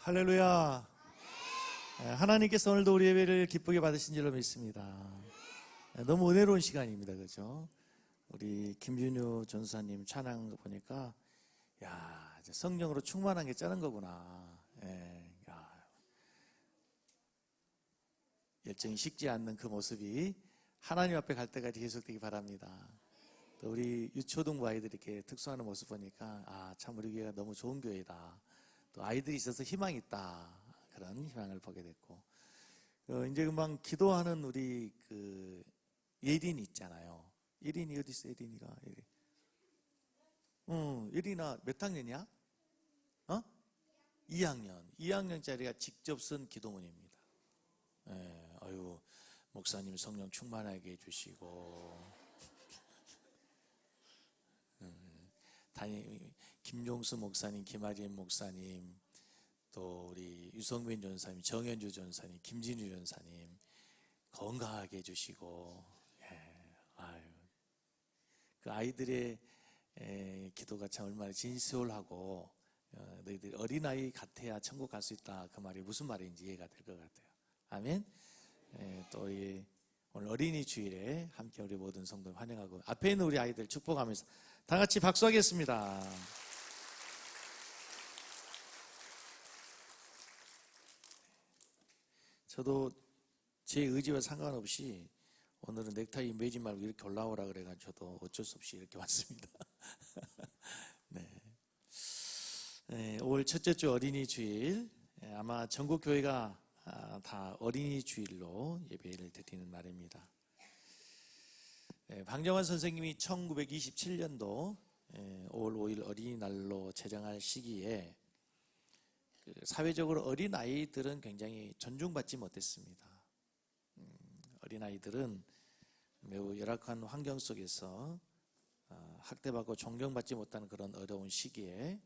할렐루야. 하나님께서 오늘도 우리 예배를 기쁘게 받으신 줄로 믿습니다. 너무 은혜로운 시간입니다. 그죠? 우리 김준유 전사님 찬양 보니까 야, 이제 성령으로 충만한 게 짜는 거구나. 야, 열정이 식지 않는 그 모습이 하나님 앞에 갈 때까지 계속되기 바랍니다. 또 우리 유초등부 아이들이 이렇게 특수하는 모습 보니까 참 우리 교회가 너무 좋은 교회다. 또 아이들이 있어서 희망이 있다. 그런 희망을 보게 됐고, 이제 금방 기도하는 우리 그 예린이 있잖아요. 예린이 어디 있어? 예린이가 예린아 몇 학년이야? 2학년. 2학년짜리가 직접 쓴 기도문입니다. 아유, 목사님 성령 충만하게 해주시고, 김종수 목사님, 김아린 목사님, 또 우리 유성민 전사님, 정현주 전사님, 김진유 전사님 건강하게 해주시고, 그 아이들의 기도가 참 얼마나 진솔하고, 너희들 어린아이 같아야 천국 갈 수 있다. 그 말이 무슨 말인지 이해가 될 것 같아요. 아멘. 또 오늘 어린이 주일에 함께 우리 모든 성도 환영하고, 앞에 있는 우리 아이들 축복하면서 다 같이 박수하겠습니다. 저도 제 의지와 상관없이 오늘은 넥타이 매지 말고 이렇게 올라오라 그래가지고 저도 어쩔 수 없이 이렇게 왔습니다. 네. 5월 첫째 주 어린이 주일, 아마 전국 교회가 다 어린이 주일로 예배를 드리는 날입니다. 방정환 선생님이 1927년도 5월 5일 어린이날로 제정할 시기에 사회적으로 어린아이들은 굉장히 존중받지 못했습니다. 어린아이들은 매우 열악한 환경 속에서 학대받고 존경받지 못하는 그런 어려운 시기에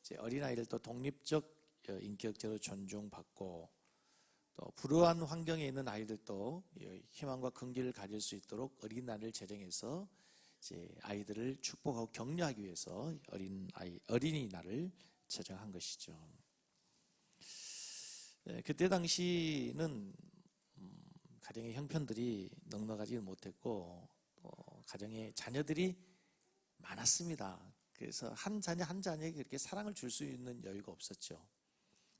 이제 어린아이들도 독립적 인격적으로 존중받고, 또 불우한 환경에 있는 아이들도 희망과 긍지를 가질 수 있도록 어린이날을 제정해서 이제 아이들을 축복하고 격려하기 위해서 어린이날을 제정한 것이죠. 그때 당시는 가정의 형편들이 넉넉하지 못했고, 또 가정에 자녀들이 많았습니다. 그래서 한 자녀 한 자녀에게 그렇게 사랑을 줄 수 있는 여유가 없었죠.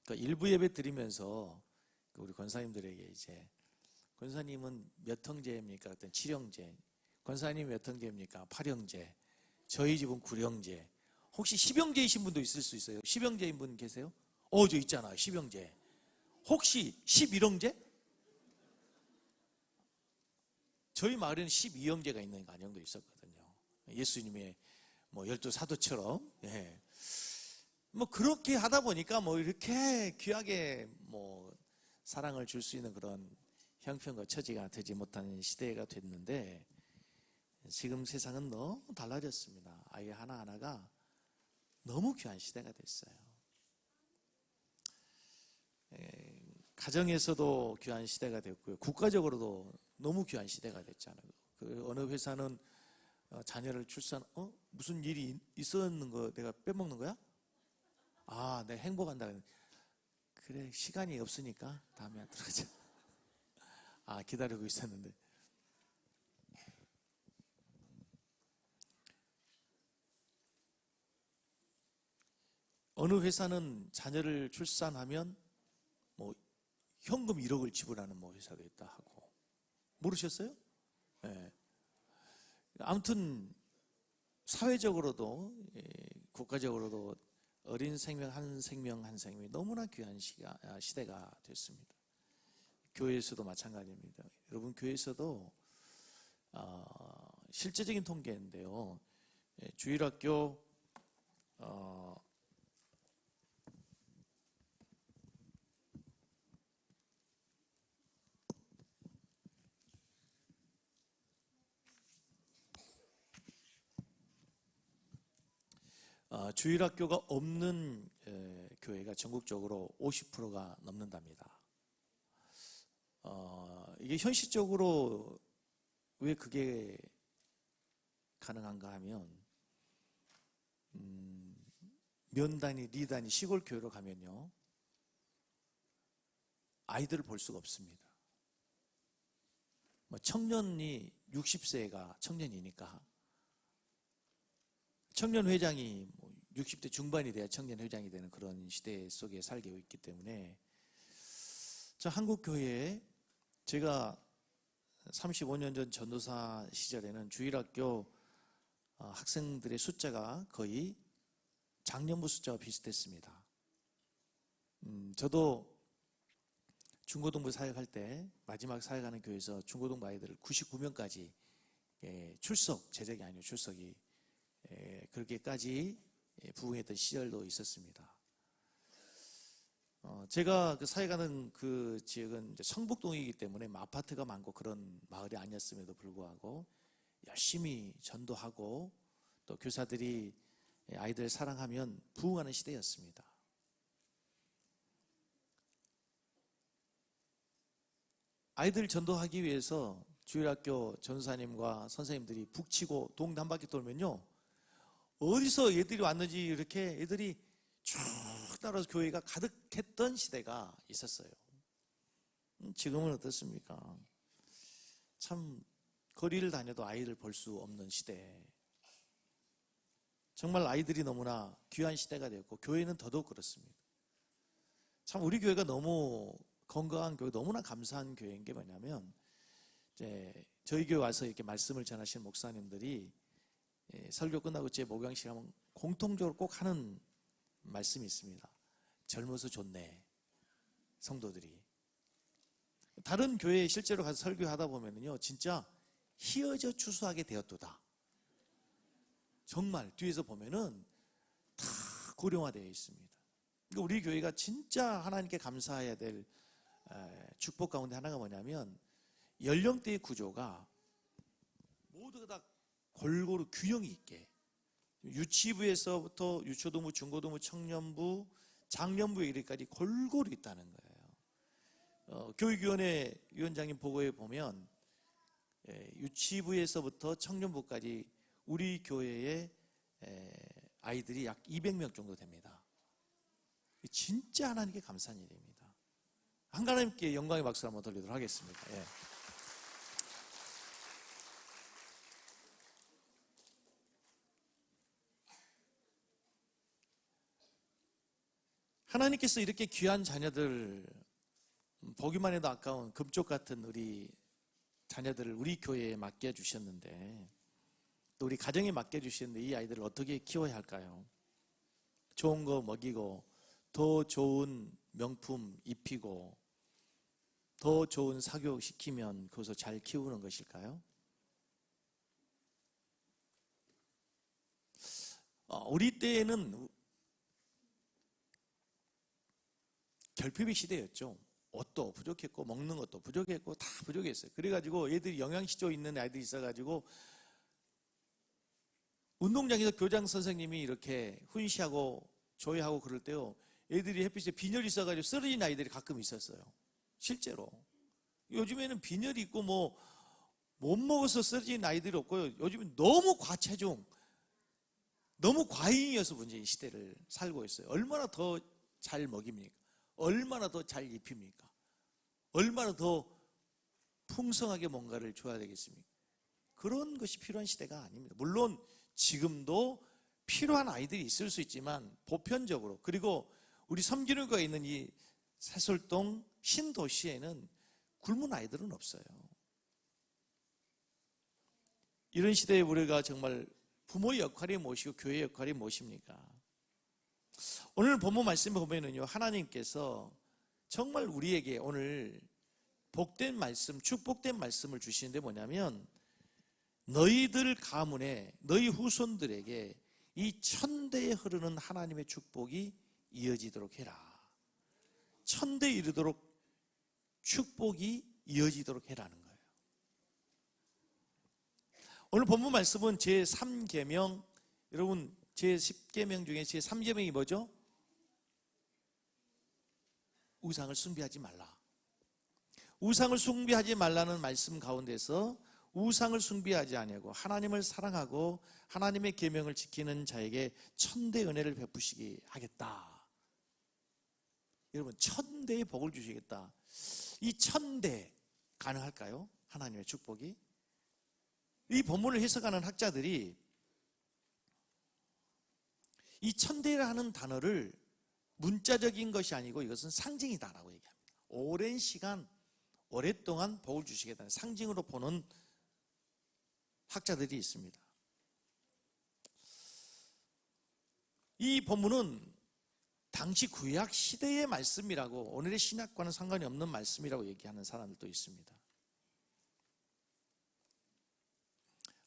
그러니까 일부 예배 드리면서 우리 권사님들에게 이제, 권사님은 몇 형제입니까? 어떤 7형제. 권사님 몇 형제입니까? 8형제. 저희 집은 9형제. 혹시 10형제이신 분도 있을 수 있어요. 10형제인 분 계세요? 저 있잖아요. 10형제. 혹시 11형제? 저희 마을에는 12형제가 있는 가정도 있었거든요. 예수님의 12 사도처럼. 그렇게 하다 보니까 이렇게 귀하게 사랑을 줄 수 있는 그런 형편과 처지가 되지 못하는 시대가 됐는데, 지금 세상은 너무 달라졌습니다. 아이 하나하나가 너무 귀한 시대가 됐어요. 가정에서도 귀한 시대가 됐고요. 국가적으로도 너무 귀한 시대가 됐잖아요. 그 어느 회사는 자녀를 무슨 일이 있었는 거 내가 빼먹는 거야? 내가 행복한다. 그래, 시간이 없으니까 다음에 들어가자. 기다리고 있었는데. 어느 회사는 자녀를 출산하면 현금 1억을 지불하는 회사도 있다 하고. 모르셨어요? 아무튼 사회적으로도 국가적으로도 어린 생명 한 생명 한 생명이 너무나 귀한 시대가 됐습니다. 교회에서도 마찬가지입니다. 여러분, 교회에서도 실제적인 통계인데요, 주일학교 주일학교가 없는 교회가 전국적으로 50%가 넘는답니다. 이게 현실적으로 왜 그게 가능한가 하면, 면 단위, 리 단위 시골 교회로 가면요, 아이들을 볼 수가 없습니다. 청년이 60세가 청년이니까 청년 회장이 60대 중반이 돼야 청년 회장이 되는 그런 시대 속에 살게 있기 때문에 저 한국 교회에 제가 35년 전 전도사 시절에는 주일학교 학생들의 숫자가 거의 작년부 숫자와 비슷했습니다. 저도 중고등부 사역할 때 마지막 사역하는 교회에서 중고등부 아이들을 99명까지 출석, 제적이 아니고 출석이 그렇게까지 부흥했던 시절도 있었습니다. 제가 그 사역하는 그 지역은 이제 성북동이기 때문에 아파트가 많고 그런 마을이 아니었음에도 불구하고 열심히 전도하고 또 교사들이 아이들 사랑하면 부흥하는 시대였습니다. 아이들 전도하기 위해서 주일학교 전사님과 선생님들이 북치고 동네 한 바퀴 돌면요, 어디서 얘들이 왔는지 이렇게 애들이 쭉 따라서 교회가 가득했던 시대가 있었어요. 지금은 어떻습니까? 참 거리를 다녀도 아이를 볼 수 없는 시대. 정말 아이들이 너무나 귀한 시대가 되었고 교회는 더더욱 그렇습니다. 참 우리 교회가 너무 건강한 교회, 너무나 감사한 교회인 게 뭐냐면 이제 저희 교회 와서 이렇게 말씀을 전하시는 목사님들이 설교 끝나고 제 목양식 하면 공통적으로 꼭 하는 말씀이 있습니다. 젊어서 좋네, 성도들이. 다른 교회에 실제로 가서 설교하다 보면요, 진짜 희어져 추수하게 되었도다. 정말 뒤에서 보면은 다 고령화되어 있습니다. 그러니까 우리 교회가 진짜 하나님께 감사해야 될 축복 가운데 하나가 뭐냐면 연령대의 구조가 모두가 다 골고루 균형이 있게 유치부에서부터 유초등부, 중고등부, 청년부, 장년부에 이르기까지 골고루 있다는 거예요. 교육위원회 위원장님 보고에 보면 유치부에서부터 청년부까지 우리 교회의 아이들이 약 200명 정도 됩니다. 진짜 하나님께 감사한 일입니다. 하나님께 영광의 박수를 한번 돌리도록 하겠습니다. 예. 하나님께서 이렇게 귀한 자녀들, 보기만 해도 아까운 금쪽 같은 우리 자녀들을 우리 교회에 맡겨주셨는데, 또 우리 가정에 맡겨주셨는데 이 아이들을 어떻게 키워야 할까요? 좋은 거 먹이고 더 좋은 명품 입히고 더 좋은 사교육 시키면 그것을 잘 키우는 것일까요? 우리 때에는 결핍의 시대였죠. 옷도 부족했고 먹는 것도 부족했고 다 부족했어요. 그래가지고 애들이 영양실조 있는 아이들이 있어가지고 운동장에서 교장 선생님이 이렇게 훈시하고 조회하고 그럴 때요, 애들이 햇빛에 빈혈이 있어가지고 쓰러진 아이들이 가끔 있었어요. 실제로. 요즘에는 빈혈이 있고 못 먹어서 쓰러진 아이들이 없고요. 요즘은 너무 과체중, 너무 과잉이어서 문제인 시대를 살고 있어요. 얼마나 더 잘 먹입니까? 얼마나 더 잘 입힙니까? 얼마나 더 풍성하게 뭔가를 줘야 되겠습니까? 그런 것이 필요한 시대가 아닙니다. 물론 지금도 필요한 아이들이 있을 수 있지만 보편적으로, 그리고 우리 섬기는 거에 있는 이 새솔동 신도시에는 굶은 아이들은 없어요. 이런 시대에 우리가 정말 부모의 역할이 무엇이고 교회의 역할이 무엇입니까? 오늘 본문 말씀을 보면은요, 하나님께서 정말 우리에게 오늘 복된 말씀, 축복된 말씀을 주시는데 뭐냐면 너희들 가문에 너희 후손들에게 이 천대에 흐르는 하나님의 축복이 이어지도록 해라. 천대에 이르도록 축복이 이어지도록 해라는 거예요. 오늘 본문 말씀은 제3계명, 여러분 제10계명 중에 제3계명이 뭐죠? 우상을 숭배하지 말라. 우상을 숭배하지 말라는 말씀 가운데서 우상을 숭배하지 아니하고 하나님을 사랑하고 하나님의 계명을 지키는 자에게 천대 은혜를 베푸시게 하겠다. 여러분 1000대의 복을 주시겠다. 이 1000대 가능할까요? 하나님의 축복이? 이 본문을 해석하는 학자들이 이 1000대라는 단어를 문자적인 것이 아니고 이것은 상징이다라고 얘기합니다. 오랜 시간, 오랫동안 복을 주시겠다는 상징으로 보는 학자들이 있습니다. 이 본문은 당시 구약 시대의 말씀이라고, 오늘의 신약과는 상관이 없는 말씀이라고 얘기하는 사람들도 있습니다.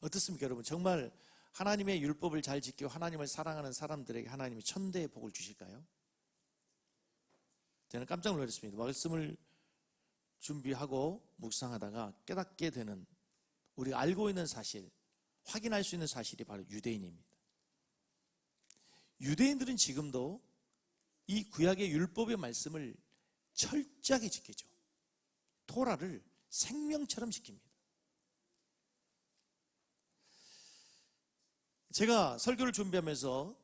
어떻습니까, 여러분? 정말 하나님의 율법을 잘 지키고 하나님을 사랑하는 사람들에게 하나님이 1000대의 복을 주실까요? 저는 깜짝 놀랐습니다. 말씀을 준비하고 묵상하다가 깨닫게 되는, 우리가 알고 있는 사실, 확인할 수 있는 사실이 바로 유대인입니다. 유대인들은 지금도 이 구약의 율법의 말씀을 철저하게 지키죠. 토라를 생명처럼 지킵니다. 제가 설교를 준비하면서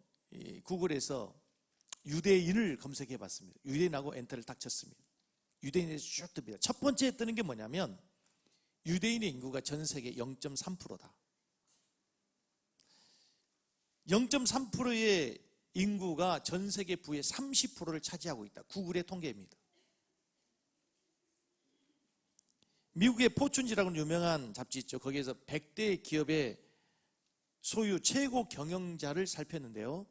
구글에서 유대인을 검색해 봤습니다. 유대인하고 엔터를 딱 쳤습니다. 유대인에서 쭉 뜹니다. 첫 번째 뜨는 게 뭐냐면 유대인의 인구가 전 세계 0.3%다. 0.3%의 인구가 전 세계 부의 30%를 차지하고 있다. 구글의 통계입니다. 미국의 포춘지라고 유명한 잡지 있죠. 거기에서 100대 기업의 소유 최고 경영자를 살폈는데요.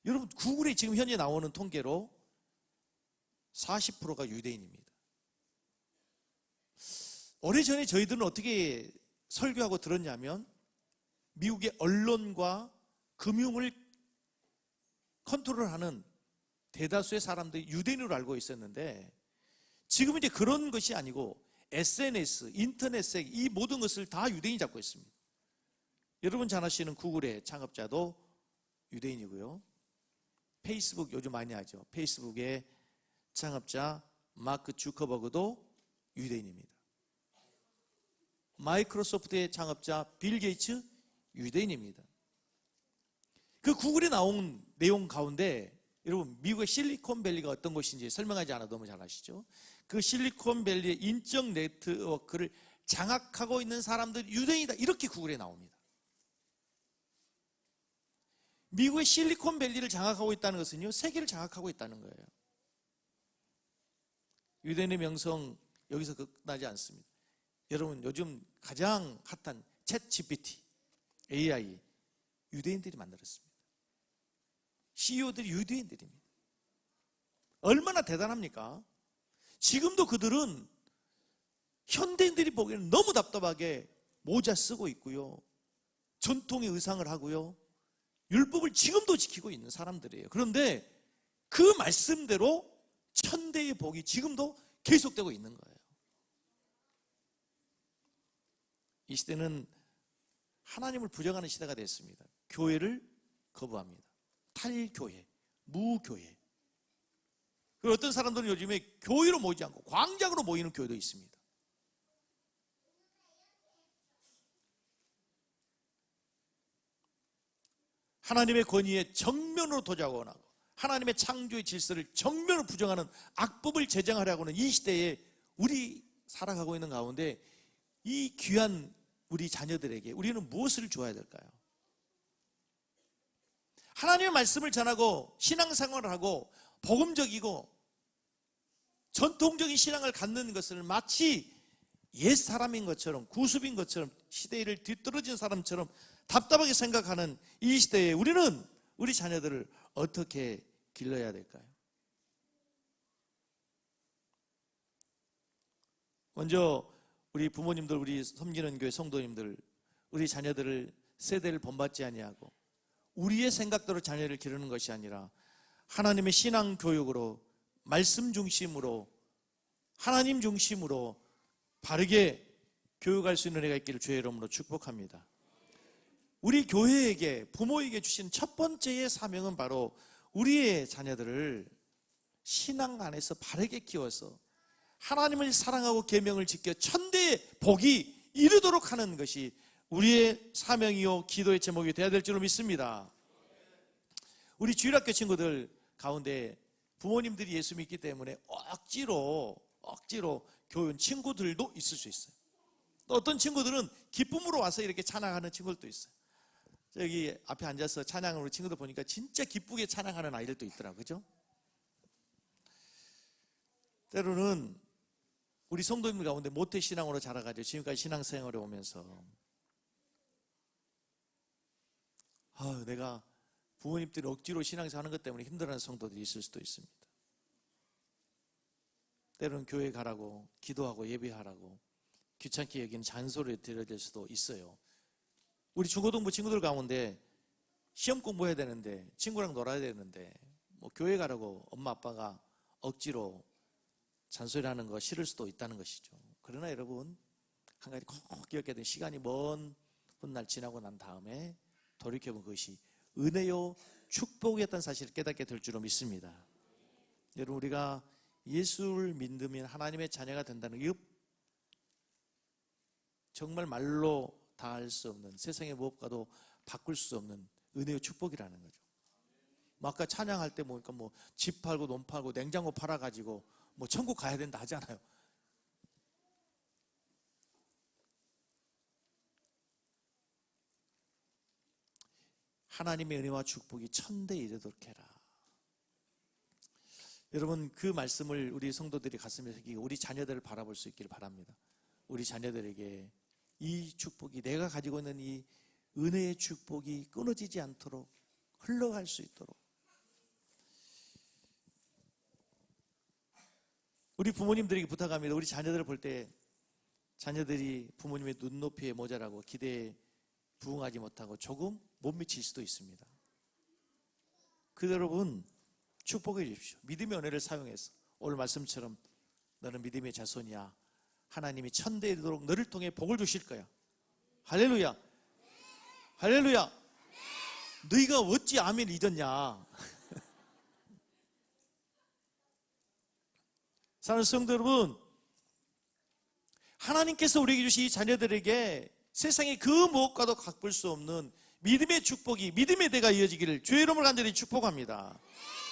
여러분, 구글에 지금 현재 나오는 통계로 40%가 유대인입니다. 오래전에 저희들은 어떻게 설교하고 들었냐면 미국의 언론과 금융을 컨트롤하는 대다수의 사람들이 유대인으로 알고 있었는데, 지금은 이제 그런 것이 아니고 SNS, 인터넷에 이 모든 것을 다 유대인이 잡고 있습니다. 여러분 잘 아시는 구글의 창업자도 유대인이고요. 페이스북 요즘 많이 하죠. 페이스북의 창업자 마크 주커버그도 유대인입니다. 마이크로소프트의 창업자 빌 게이츠 유대인입니다. 그 구글에 나온 내용 가운데 여러분, 미국의 실리콘밸리가 어떤 곳인지 설명하지 않아도 너무 잘 아시죠? 그 실리콘밸리의 인적 네트워크를 장악하고 있는 사람들이 유대인이다, 이렇게 구글에 나옵니다. 미국의 실리콘밸리를 장악하고 있다는 것은요, 세계를 장악하고 있다는 거예요. 유대인의 명성 여기서 끝나지 않습니다. 여러분, 요즘 가장 핫한 챗 GPT, AI, 유대인들이 만들었습니다. CEO들이 유대인들입니다. 얼마나 대단합니까? 지금도 그들은 현대인들이 보기에는 너무 답답하게 모자 쓰고 있고요, 전통의 의상을 하고요, 율법을 지금도 지키고 있는 사람들이에요. 그런데 그 말씀대로 1000대의 복이 지금도 계속되고 있는 거예요. 이 시대는 하나님을 부정하는 시대가 됐습니다. 교회를 거부합니다. 탈교회, 무교회. 그리고 어떤 사람들은 요즘에 교회로 모이지 않고 광장으로 모이는 교회도 있습니다. 하나님의 권위에 정면으로 도전하고 하나님의 창조의 질서를 정면으로 부정하는 악법을 제정하려고 하는 이 시대에 우리 살아가고 있는 가운데 이 귀한 우리 자녀들에게 우리는 무엇을 주어야 될까요? 하나님의 말씀을 전하고 신앙생활을 하고 복음적이고 전통적인 신앙을 갖는 것을 마치 옛사람인 것처럼, 구습인 것처럼, 시대를 뒤떨어진 사람처럼 답답하게 생각하는 이 시대에 우리는 우리 자녀들을 어떻게 길러야 될까요? 먼저 우리 부모님들, 우리 섬기는 교회 성도님들, 우리 자녀들을 세대를 본받지 아니하고 우리의 생각대로 자녀를 기르는 것이 아니라 하나님의 신앙 교육으로, 말씀 중심으로, 하나님 중심으로 바르게 교육할 수 있는 은혜가 있기를 주의 이름으로 축복합니다. 우리 교회에게, 부모에게 주신 첫 번째의 사명은 바로 우리의 자녀들을 신앙 안에서 바르게 키워서 하나님을 사랑하고 계명을 지켜 1000대의 복이 이르도록 하는 것이 우리의 사명이요 기도의 제목이 되어야 될 줄로 믿습니다. 우리 주일학교 친구들 가운데 부모님들이 예수 믿기 때문에 억지로 교회 친구들도 있을 수 있어요. 또 어떤 친구들은 기쁨으로 와서 이렇게 찬양하는 친구들도 있어요. 저기 앞에 앉아서 찬양을 우리 친구들 보니까 진짜 기쁘게 찬양하는 아이들도 있더라고요. 그죠? 때로는 우리 성도님들 가운데 모태신앙으로 자라가지고 지금까지 신앙생활에 오면서 내가 부모님들이 억지로 신앙생활 하는 것 때문에 힘들어하는 성도들이 있을 수도 있습니다. 때로는 교회 가라고 기도하고 예배하라고 귀찮게 여기는 잔소리를 들어야 될 수도 있어요. 우리 중고등부 친구들 가운데 시험 공부해야 되는데 친구랑 놀아야 되는데 뭐 교회 가라고 엄마 아빠가 억지로 잔소리하는 거 싫을 수도 있다는 것이죠. 그러나 여러분 한 가지 꼭 기억해야 되는, 시간이 먼 훗날 지나고 난 다음에 돌이켜보면 그것이 은혜요 축복이었다는 사실을 깨닫게 될 줄로 믿습니다. 여러분 우리가 예수를 믿으면 하나님의 자녀가 된다는 게 정말 말로 다 할 수 없는, 세상의 무엇과도 바꿀 수 없는 은혜의 축복이라는 거죠. 아까 찬양할 때 보니까 집 팔고 논 팔고 냉장고 팔아가지고 천국 가야 된다 하잖아요. 하나님의 은혜와 축복이 천대 이르도록 해라. 여러분 그 말씀을 우리 성도들이 가슴에 새기고 우리 자녀들을 바라볼 수 있기를 바랍니다. 우리 자녀들에게 이 축복이, 내가 가지고 있는 이 은혜의 축복이 끊어지지 않도록 흘러갈 수 있도록, 우리 부모님들에게 부탁합니다. 우리 자녀들을 볼 때 자녀들이 부모님의 눈높이에 모자라고 기대에 부응하지 못하고 조금 못 미칠 수도 있습니다. 그 여러분 축복해 주십시오. 믿음의 은혜를 사용해서 오늘 말씀처럼 너는 믿음의 자손이야, 하나님이 천대에 이르도록 너를 통해 복을 주실 거야. 할렐루야, 할렐루야. 너희가 어찌 아멘 잊었냐. 사랑하는 성도 여러분, 하나님께서 우리에게 주신 이 자녀들에게 세상의 그 무엇과도 바꿀 수 없는 믿음의 축복이, 믿음의 대가 이어지기를 주의 이름으로 간절히 축복합니다.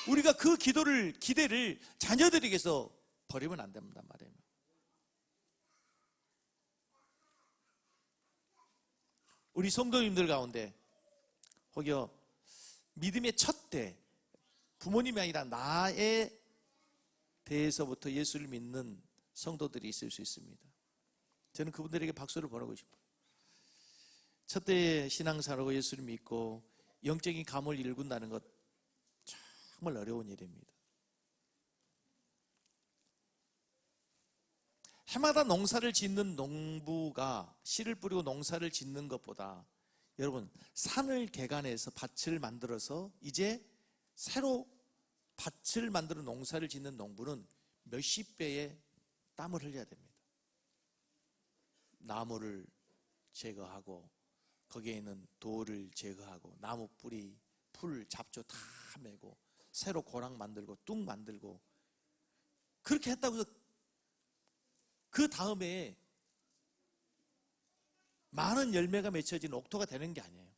우리가 그 기대를 자녀들에게서 버리면 안 된단 말이에요. 우리 성도님들 가운데 혹여 믿음의 첫 때, 부모님이 아니라 나에 대해서부터 예수를 믿는 성도들이 있을 수 있습니다. 저는 그분들에게 박수를 보내고 싶어요. 첫 때에 신앙생활하고 예수를 믿고 영적인 감을 일군다는 것 정말 어려운 일입니다. 해마다 농사를 짓는 농부가 씨를 뿌리고 농사를 짓는 것보다 여러분 산을 개간해서 밭을 만들어서 이제 새로 밭을 만들어 농사를 짓는 농부는 몇십 배의 땀을 흘려야 됩니다. 나무를 제거하고 거기에 있는 돌을 제거하고 나무 뿌리, 풀, 잡초 다 메고 새로 고랑 만들고 뚝 만들고, 그렇게 했다고 해서 그 다음에 많은 열매가 맺혀진 옥토가 되는 게 아니에요.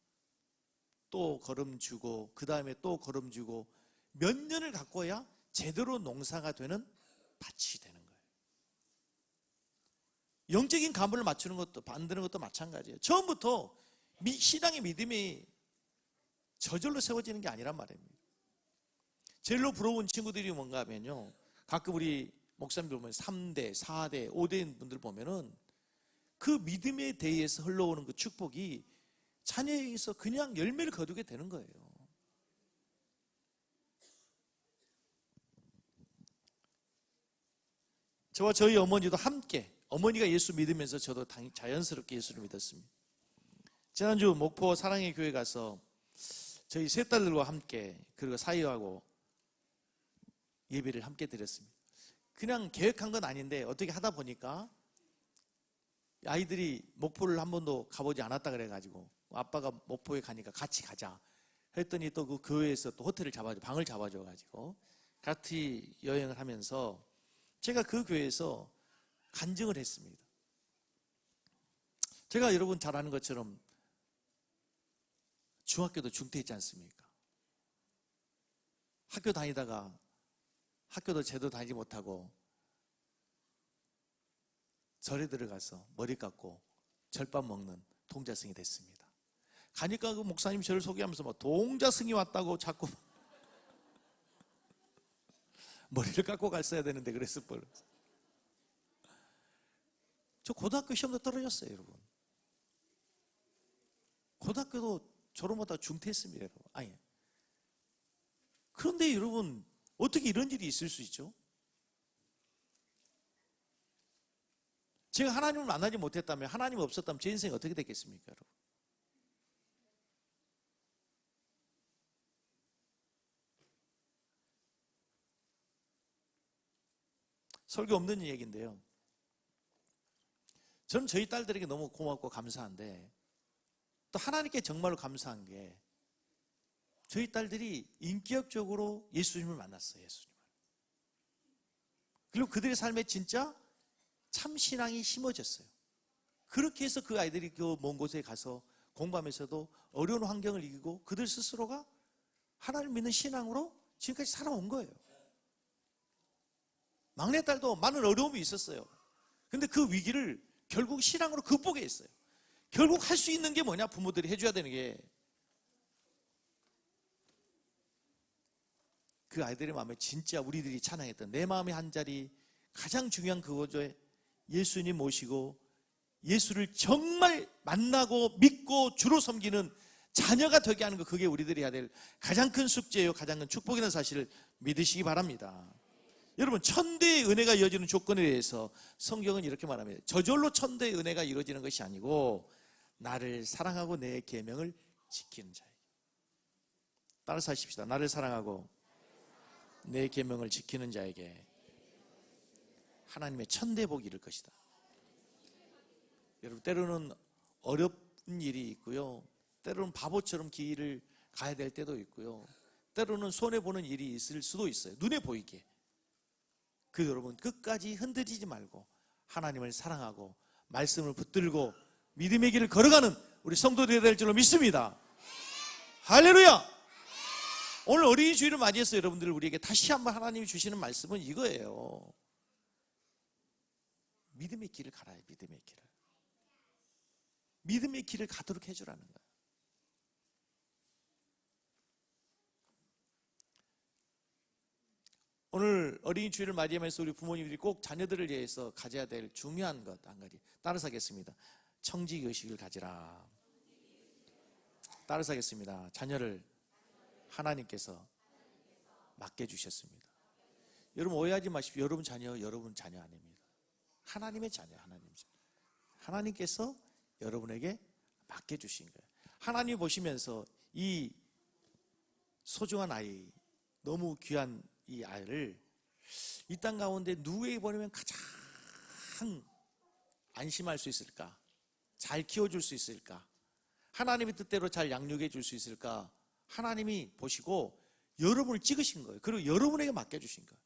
또 거름주고 그 다음에 또 거름주고 몇 년을 갖고야 제대로 농사가 되는 밭이 되는 거예요. 영적인 가문을 맞추는 것도, 만드는 것도 마찬가지예요. 처음부터 신앙의 믿음이 저절로 세워지는 게 아니란 말입니다. 제일로 부러운 친구들이 뭔가 하면요, 가끔 우리 목사님들 보면 3대, 4대, 5대인 분들 보면은 그 믿음에 대해서 흘러오는 그 축복이 자녀에게서 그냥 열매를 거두게 되는 거예요. 저와 저희 어머니도 함께, 어머니가 예수 믿으면서 저도 자연스럽게 예수를 믿었습니다. 지난주 목포 사랑의 교회 가서 저희 세 딸들과 함께, 그리고 사위하고 예배를 함께 드렸습니다. 그냥 계획한 건 아닌데 어떻게 하다 보니까 아이들이 목포를 한 번도 가보지 않았다 그래가지고 아빠가 목포에 가니까 같이 가자 했더니 또 그 교회에서 또 호텔을 방을 잡아줘가지고 같이 여행을 하면서 제가 그 교회에서 간증을 했습니다. 제가 여러분 잘 아는 것처럼 중학교도 중퇴했지 않습니까? 학교 다니다가 학교도 제대로 다니지 못하고 절에 들어가서 머리 깎고 절밥 먹는 동자승이 됐습니다. 가니까 그 목사님 저를 소개하면서 뭐 동자승이 왔다고 자꾸 머리를 깎고 갔어야 되는데 그랬을 뻔. 저 고등학교 시험도 떨어졌어요, 여러분. 고등학교도 졸업하다가 중퇴했습니다, 여러분. 아니. 그런데 여러분, 어떻게 이런 일이 있을 수 있죠? 제가 하나님을 만나지 못했다면, 하나님이 없었다면 제 인생이 어떻게 됐겠습니까, 여러분? 설교 없는 얘기인데요. 저는 저희 딸들에게 너무 고맙고 감사한데, 또 하나님께 정말로 감사한 게 저희 딸들이 인격적으로 예수님을 만났어요. 예수님을. 그리고 그들의 삶에 진짜 참 신앙이 심어졌어요. 그렇게 해서 그 아이들이 그 먼 곳에 가서 공부하면서도 어려운 환경을 이기고 그들 스스로가 하나님을 믿는 신앙으로 지금까지 살아온 거예요. 막내딸도 많은 어려움이 있었어요. 근데 그 위기를 결국 신앙으로 극복했어요. 결국 할 수 있는 게 뭐냐? 부모들이 해줘야 되는 게, 그 아이들의 마음에 진짜 우리들이 찬양했던 내 마음의 한 자리, 가장 중요한 그거죠. 예수님 모시고 예수를 정말 만나고 믿고 주로 섬기는 자녀가 되게 하는 거, 그게 우리들이 해야 될 가장 큰 숙제예요. 가장 큰 축복이라는 사실을 믿으시기 바랍니다. 여러분, 천대의 은혜가 이어지는 조건에 대해서 성경은 이렇게 말합니다. 저절로 천대의 은혜가 이루어지는 것이 아니고 나를 사랑하고 내 계명을 지키는 자에게. 따라서 하십시다. 나를 사랑하고 내 계명을 지키는 자에게 하나님의 천대 복이 이를 것이다. 여러분, 때로는 어려운 일이 있고요, 때로는 바보처럼 길을 가야 될 때도 있고요, 때로는 손해보는 일이 있을 수도 있어요. 눈에 보이게. 그 여러분, 끝까지 흔들리지 말고 하나님을 사랑하고 말씀을 붙들고 믿음의 길을 걸어가는 우리 성도들이 될 줄로 믿습니다. 할렐루야. 오늘 어린이 주일을 맞이해서 여러분들, 우리에게 다시 한번 하나님이 주시는 말씀은 이거예요. 믿음의 길을 가라. 믿음의 길을. 믿음의 길을 가도록 해주라는 거예요. 오늘 어린이 주일을 맞이하면서 우리 부모님들이 꼭 자녀들을 위해서 가져야 될 중요한 것 한 가지, 따라서 하겠습니다. 청지의식을 가지라. 따라서 하겠습니다. 자녀를 하나님께서 맡겨주셨습니다. 여러분, 오해하지 마십시오. 여러분 자녀 아닙니다. 하나님의 자녀, 하나님의 자녀. 하나님께서 여러분에게 맡겨주신 거예요. 하나님이 보시면서 이 소중한 아이, 너무 귀한 이 아이를 이 땅 가운데 누구에게 보내면 가장 안심할 수 있을까? 잘 키워줄 수 있을까? 하나님의 뜻대로 잘 양육해 줄 수 있을까? 하나님이 보시고 여러분을 찍으신 거예요. 그리고 여러분에게 맡겨주신 거예요.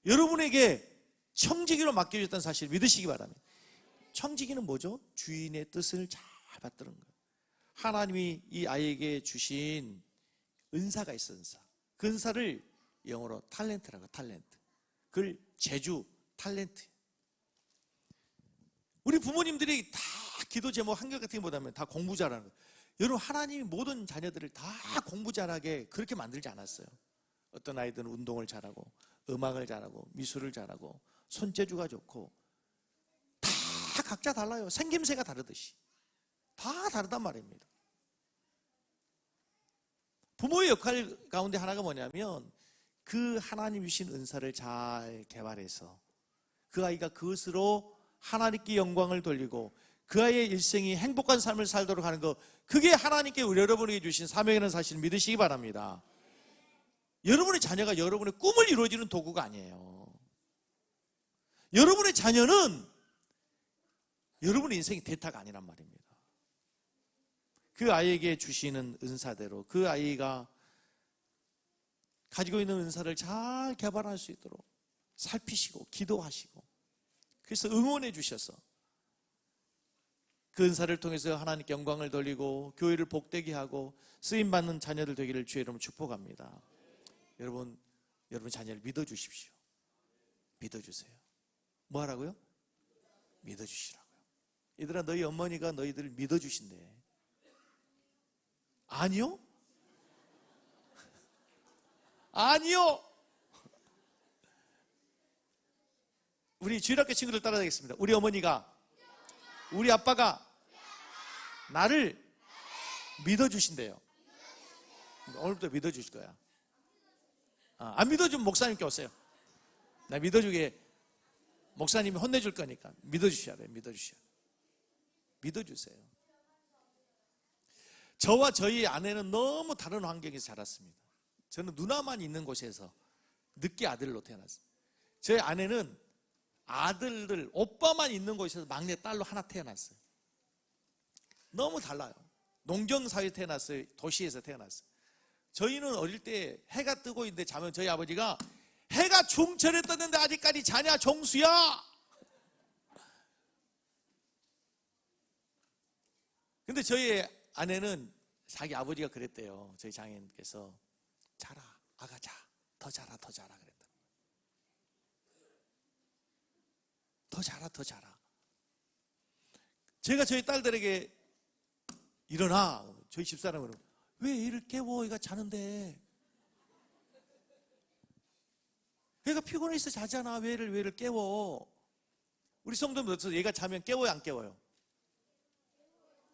여러분에게 청지기로 맡겨주셨다는 사실을 믿으시기 바랍니다. 청지기는 뭐죠? 주인의 뜻을 잘 받드는 거예요. 하나님이 이 아이에게 주신 은사가 있어, 은사. 그 은사를 영어로 탤런트라고, 탤런트. 그걸 제주 탤런트. 우리 부모님들이 다 기도 제목 한결같은 게 뭐냐면 다 공부 잘하는 거예요. 여러분, 하나님이 모든 자녀들을 다 공부 잘하게 그렇게 만들지 않았어요. 어떤 아이들은 운동을 잘하고 음악을 잘하고 미술을 잘하고 손재주가 좋고, 다 각자 달라요. 생김새가 다르듯이 다 다르단 말입니다. 부모의 역할 가운데 하나가 뭐냐면 그 하나님 주신 은사를 잘 개발해서 그 아이가 그것으로 하나님께 영광을 돌리고 그 아이의 일생이 행복한 삶을 살도록 하는 것, 그게 하나님께 여러분에게 주신 사명이라는 사실을 믿으시기 바랍니다. 여러분의 자녀가 여러분의 꿈을 이루어지는 도구가 아니에요. 여러분의 자녀는 여러분의 인생의 대타가 아니란 말입니다. 그 아이에게 주시는 은사대로 그 아이가 가지고 있는 은사를 잘 개발할 수 있도록 살피시고 기도하시고, 그래서 응원해 주셔서 그 은사를 통해서 하나님께 영광을 돌리고 교회를 복되게 하고 쓰임받는 자녀들 되기를 주의 이름으로 축복합니다. 여러분, 여러분 자녀를 믿어주십시오. 믿어주세요. 뭐 하라고요? 믿어주시라고요. 얘들아, 너희 어머니가 너희들을 믿어주신대. 아니요? 아니요! 우리 주일학교 친구들 따라가겠습니다. 우리 어머니가, 우리 아빠가 나를 믿어주신대요. 오늘부터 믿어주실 거야. 안 믿어주면 목사님께 오세요. 나 믿어주게 목사님이 혼내줄 거니까 믿어주셔야 돼요. 믿어주셔야 돼요. 믿어주세요. 저와 저희 아내는 너무 다른 환경에서 자랐습니다. 저는 누나만 있는 곳에서 늦게 아들로 태어났어요. 저희 아내는 아들들, 오빠만 있는 곳에서 막내 딸로 하나 태어났어요. 너무 달라요. 농경사회에 태어났어요. 도시에서 태어났어요. 저희는 어릴 때 해가 뜨고 있는데 자면 저희 아버지가 해가 중천에 떴는데 아직까지 자냐 종수야. 근데 저희 아내는 자기 아버지가 그랬대요. 저희 장인께서 자라 아가 자, 더 자라 더 자라 그랬다. 더 자라 더 자라. 제가 저희 딸들에게 일어나, 저희 집사람은 왜 애를 깨워? 애가 자는데. 애가 피곤해서 자잖아. 왜 애를 깨워? 우리 성도님들 얘가 자면 깨워요, 안 깨워요?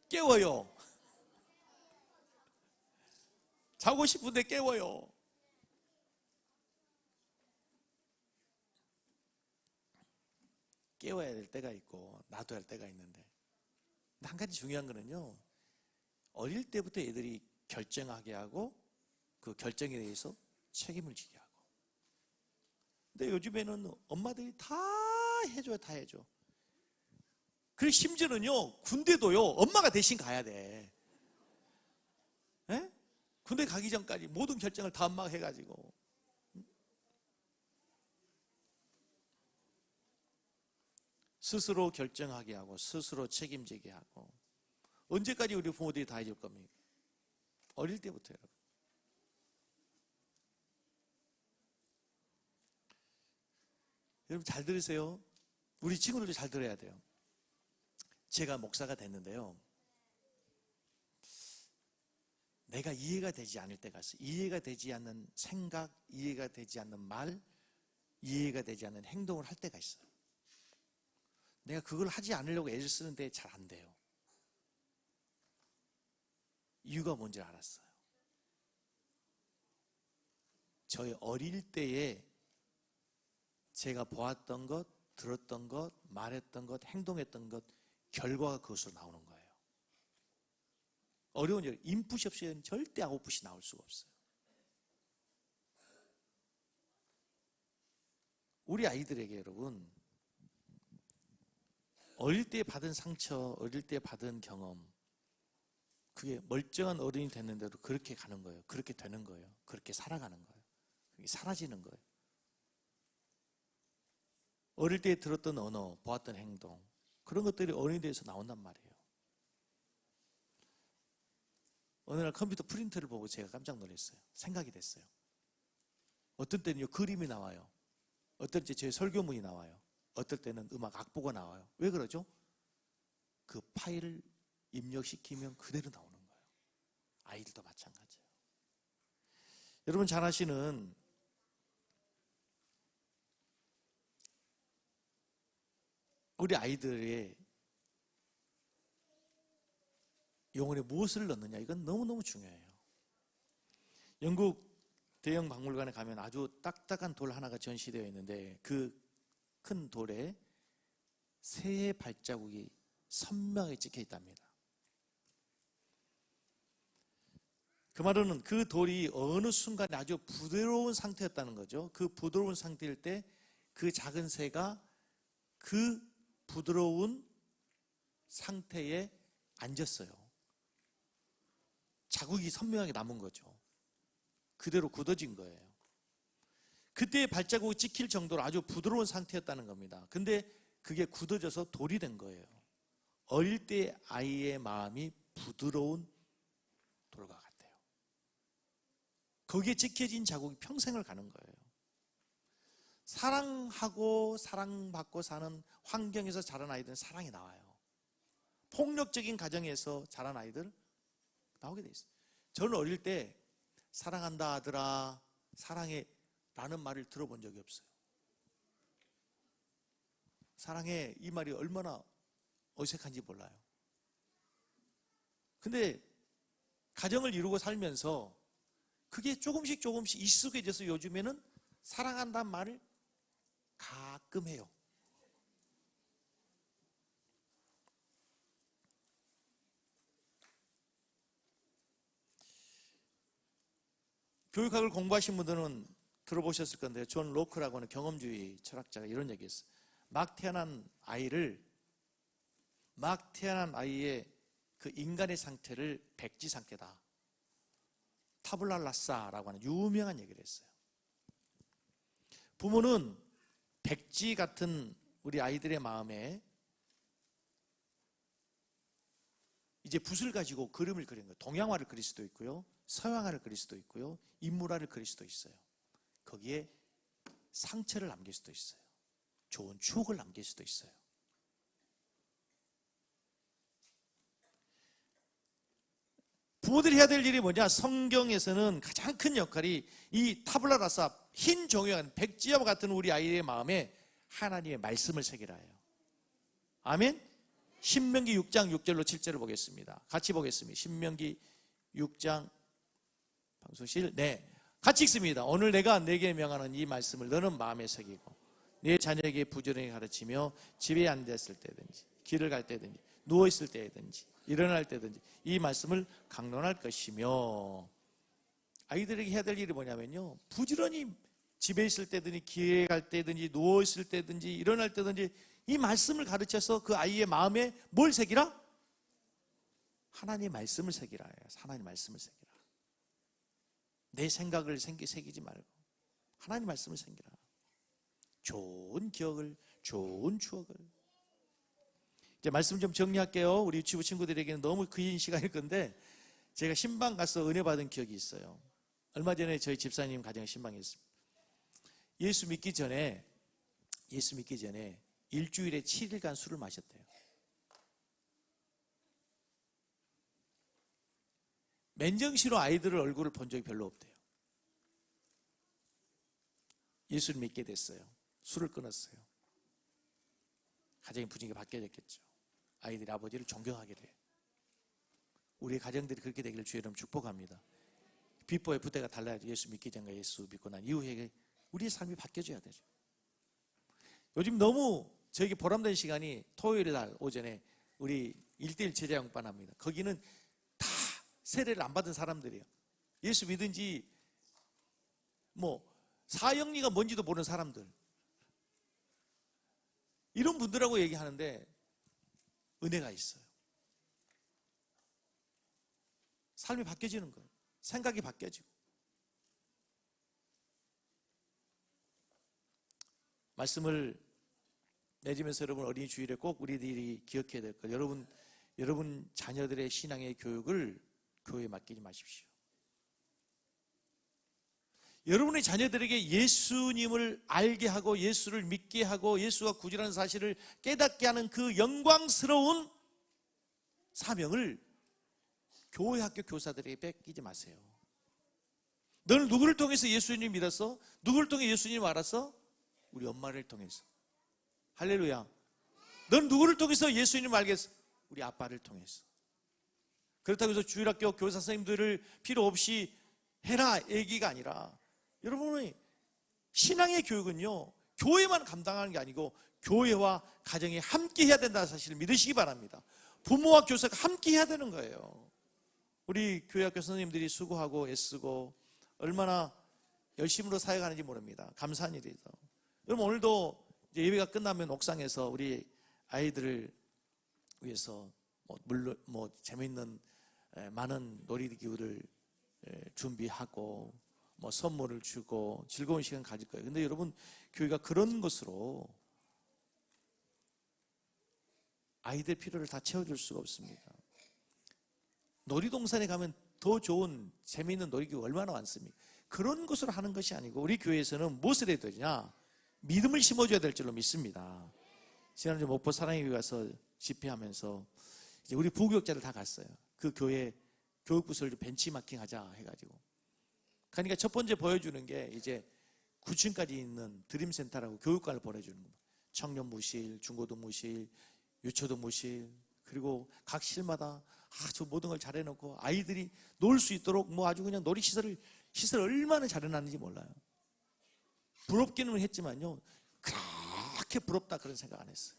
깨워요. 자고 싶은데 깨워요. 깨워야 될 때가 있고 놔둬야 할 때가 있는데, 한 가지 중요한 거는요, 어릴 때부터 애들이 결정하게 하고 그 결정에 대해서 책임을 지게 하고. 근데 요즘에는 엄마들이 다 해줘요. 다 해줘. 그리고 심지어는요, 군대도요, 엄마가 대신 가야 돼. 에? 군대 가기 전까지 모든 결정을 다 엄마가 해가지고. 스스로 결정하게 하고 스스로 책임지게 하고. 언제까지 우리 부모들이 다 해줄 겁니까? 어릴 때부터 여러분. 여러분 잘 들으세요. 우리 친구들도 잘 들어야 돼요. 제가 목사가 됐는데요, 내가 이해가 되지 않을 때가 있어요. 이해가 되지 않는 생각, 이해가 되지 않는 말, 이해가 되지 않는 행동을 할 때가 있어요. 내가 그걸 하지 않으려고 애를 쓰는데 잘 안 돼요. 이유가 뭔지 알았어요. 저희 어릴 때에 제가 보았던 것, 들었던 것, 말했던 것, 행동했던 것, 결과가 그것으로 나오는 거예요. 어려운 일, 인풋이 없이는 절대 아웃풋이 나올 수가 없어요. 우리 아이들에게 여러분, 어릴 때 받은 상처, 어릴 때 받은 경험, 그게 멀쩡한 어른이 됐는데도 그렇게 가는 거예요. 그렇게 되는 거예요. 그렇게 살아가는 거예요. 그게 사라지는 거예요. 어릴 때 들었던 언어, 보았던 행동, 그런 것들이 어른이 돼서 나온단 말이에요. 어느 날 컴퓨터 프린터를 보고 제가 깜짝 놀랐어요. 생각이 됐어요. 어떤 때는요, 그림이 나와요. 어떨 때 제 설교문이 나와요. 어떨 때는 음악 악보가 나와요. 왜 그러죠? 그 파일을 입력시키면 그대로 나오는 거예요. 아이들도 마찬가지예요. 여러분 잘 아시는 우리 아이들의 영혼에 무엇을 넣느냐, 이건 너무너무 중요해요. 영국 대형 박물관에 가면 아주 딱딱한 돌 하나가 전시되어 있는데 그 큰 돌에 새의 발자국이 선명하게 찍혀 있답니다. 그 말은 그 돌이 어느 순간에 아주 부드러운 상태였다는 거죠. 그 부드러운 상태일 때 그 작은 새가 그 부드러운 상태에 앉았어요. 자국이 선명하게 남은 거죠. 그대로 굳어진 거예요. 그때의 발자국이 찍힐 정도로 아주 부드러운 상태였다는 겁니다. 근데 그게 굳어져서 돌이 된 거예요. 어릴 때 아이의 마음이 부드러운 돌과 같아요. 거기에 찍혀진 자국이 평생을 가는 거예요. 사랑하고 사랑받고 사는 환경에서 자란 아이들은 사랑이 나와요. 폭력적인 가정에서 자란 아이들 나오게 돼 있어요. 저는 어릴 때 사랑한다 아들아, 사랑해 라는 말을 들어본 적이 없어요. 사랑해 이 말이 얼마나 어색한지 몰라요. 근데 가정을 이루고 살면서 그게 조금씩 익숙해져서 요즘에는 사랑한다는 말을 가끔 해요. 교육학을 공부하신 분들은 들어보셨을 건데요. 존 로크라고 하는 경험주의 철학자가 이런 얘기했어요. 막 태어난 아이의 그 인간의 상태를 백지 상태다. 타블라 라사라고 하는 유명한 얘기를 했어요. 부모는 백지 같은 우리 아이들의 마음에 이제 붓을 가지고 그림을 그리는 거예요. 동양화를 그릴 수도 있고요, 서양화를 그릴 수도 있고요, 인물화를 그릴 수도 있어요. 거기에 상처를 남길 수도 있어요. 좋은 추억을 남길 수도 있어요. 부모들이 해야 될 일이 뭐냐? 성경에서는 가장 큰 역할이 이 타블라라사, 흰 종이와 백지와 같은 우리 아이의 마음에 하나님의 말씀을 새기라 해요. 아멘? 신명기 6장 6절로 7절을 보겠습니다. 같이 보겠습니다. 신명기 6장 방송실 같이 읽습니다. 오늘 내가 네게 명하는 이 말씀을 너는 마음에 새기고 네 자녀에게 부지런히 가르치며 집에 앉았을 때든지 길을 갈 때든지 누워있을 때든지 일어날 때든지 이 말씀을 강론할 것이며, 아이들에게 해야 될 일이 뭐냐면요, 부지런히 집에 있을 때든지 길에 갈 때든지 누워있을 때든지 일어날 때든지 이 말씀을 가르쳐서 그 아이의 마음에 뭘 새기라? 하나님의 말씀을 새기라 해요. 하나님의 말씀을 새기라. 내 생각을 새기지 말고 하나님의 말씀을 새기라. 좋은 기억을, 좋은 추억을. 이제 말씀 좀 정리할게요. 우리 유치부 친구들에게는 너무 긴 시간일 건데, 제가 신방 가서 은혜 받은 기억이 있어요. 얼마 전에 저희 집사님 가정에 신방이 있습니다. 예수 믿기 전에 일주일에 7일간 술을 마셨대요. 맨정신으로 아이들의 얼굴을 본 적이 별로 없대요. 예수를 믿게 됐어요. 술을 끊었어요. 가정의 분위기가 바뀌어졌겠죠. 아이들이 아버지를 존경하게 돼요. 우리의 가정들이 그렇게 되기를 주의 이름 축복합니다. 비포의 부대가 달라야죠. 예수 믿기 전과 예수 믿고 난 이후에 우리의 삶이 바뀌어져야 되죠. 요즘 너무 저에게 보람된 시간이 토요일 날 오전에 우리 1:1 제자영반 합니다. 거기는 다 세례를 안 받은 사람들이에요. 예수 믿은지 사형리가 뭔지도 모르는 사람들, 이런 분들하고 얘기하는데 은혜가 있어요. 삶이 바뀌어지는 거예요. 생각이 바뀌어지고. 말씀을 맺으면서 여러분, 어린이 주일에 꼭 우리들이 기억해야 될 것, 여러분 자녀들의 신앙의 교육을 교회에 맡기지 마십시오. 여러분의 자녀들에게 예수님을 알게 하고 예수를 믿게 하고 예수가 구주라는 사실을 깨닫게 하는 그 영광스러운 사명을 교회 학교 교사들에게 뺏기지 마세요. 너는 누구를 통해서 예수님 믿었어? 누구를 통해 예수님 알았어? 우리 엄마를 통해서. 할렐루야. 너는 누구를 통해서 예수님 알겠어? 우리 아빠를 통해서. 그렇다고 해서 주일학교 교사 선생님들을 필요 없이 해라 얘기가 아니라, 여러분의 신앙의 교육은요, 교회만 감당하는 게 아니고 교회와 가정이 함께 해야 된다는 사실을 믿으시기 바랍니다. 부모와 교사가 함께 해야 되는 거예요. 우리 교회학교 선생님들이 수고하고 애쓰고 얼마나 열심으로 사역하는지 모릅니다. 감사한 일이죠. 여러분, 오늘도 이제 예배가 끝나면 옥상에서 우리 아이들을 위해서 재미있는 많은 놀이기구를 준비하고 선물을 주고 즐거운 시간 가질 거예요. 근데 여러분, 교회가 그런 것으로 아이들 필요를 다 채워줄 수가 없습니다. 놀이동산에 가면 더 좋은 재미있는 놀이기구가 얼마나 많습니까? 그런 것으로 하는 것이 아니고, 우리 교회에서는 무엇을 해야 되냐? 믿음을 심어줘야 될 줄로 믿습니다. 지난주에 목포 사랑의 교회 가서 집회하면서 이제 우리 부교육자들 다 갔어요. 그 교회 교육부서를 벤치마킹 하자 해가지고. 그러니까 첫 번째 보여주는 게 이제 9층까지 있는 드림센터라고 교육관을 보내주는 겁니다. 청년무실, 중고등무실, 유초등무실, 그리고 각 실마다 아주 모든 걸 잘 해놓고 아이들이 놀 수 있도록 뭐 아주 그냥 놀이시설을 얼마나 잘 해놨는지 몰라요. 부럽기는 했지만요, 그렇게 부럽다 그런 생각 안 했어요.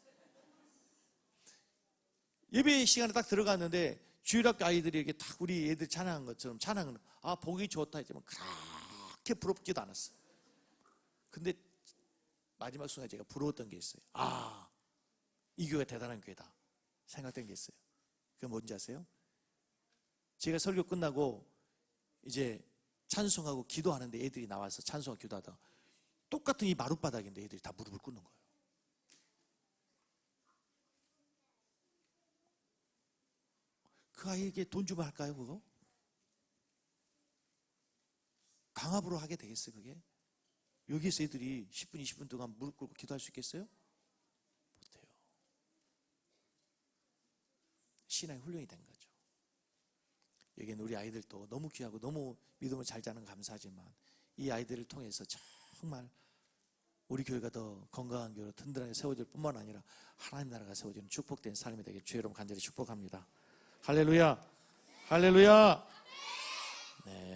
예배 시간에 딱 들어갔는데 주일학교 아이들이 이렇게 딱 우리 애들 찬양한 것처럼 찬양은 보기 좋다 했지만 그렇게 부럽지도 않았어요. 근데 마지막 순간에 제가 부러웠던 게 있어요. 이 교회가 대단한 교회다 생각된 게 있어요. 그게 뭔지 아세요? 제가 설교 끝나고 이제 찬송하고 기도하는데 애들이 나와서 찬송하고 기도하다가 똑같은 이 마룻바닥인데 애들이 다 무릎을 꿇는 거예요. 그 아이에게 돈 주면 할까요, 그거? 강압으로 하게 되겠어요, 그게? 여기에서 애들이 10분, 20분 동안 무릎 꿇고 기도할 수 있겠어요? 못해요. 신앙의 훈련이 된 거죠. 여기는 우리 아이들도 너무 귀하고 너무 믿음을 잘 자는 감사하지만 이 아이들을 통해서 정말 우리 교회가 더 건강한 교회로 든든하게 세워질 뿐만 아니라 하나님 나라가 세워지는 축복된 삶이 되길 주의 이름 간절히 축복합니다. 할렐루야, 할렐루야. 네.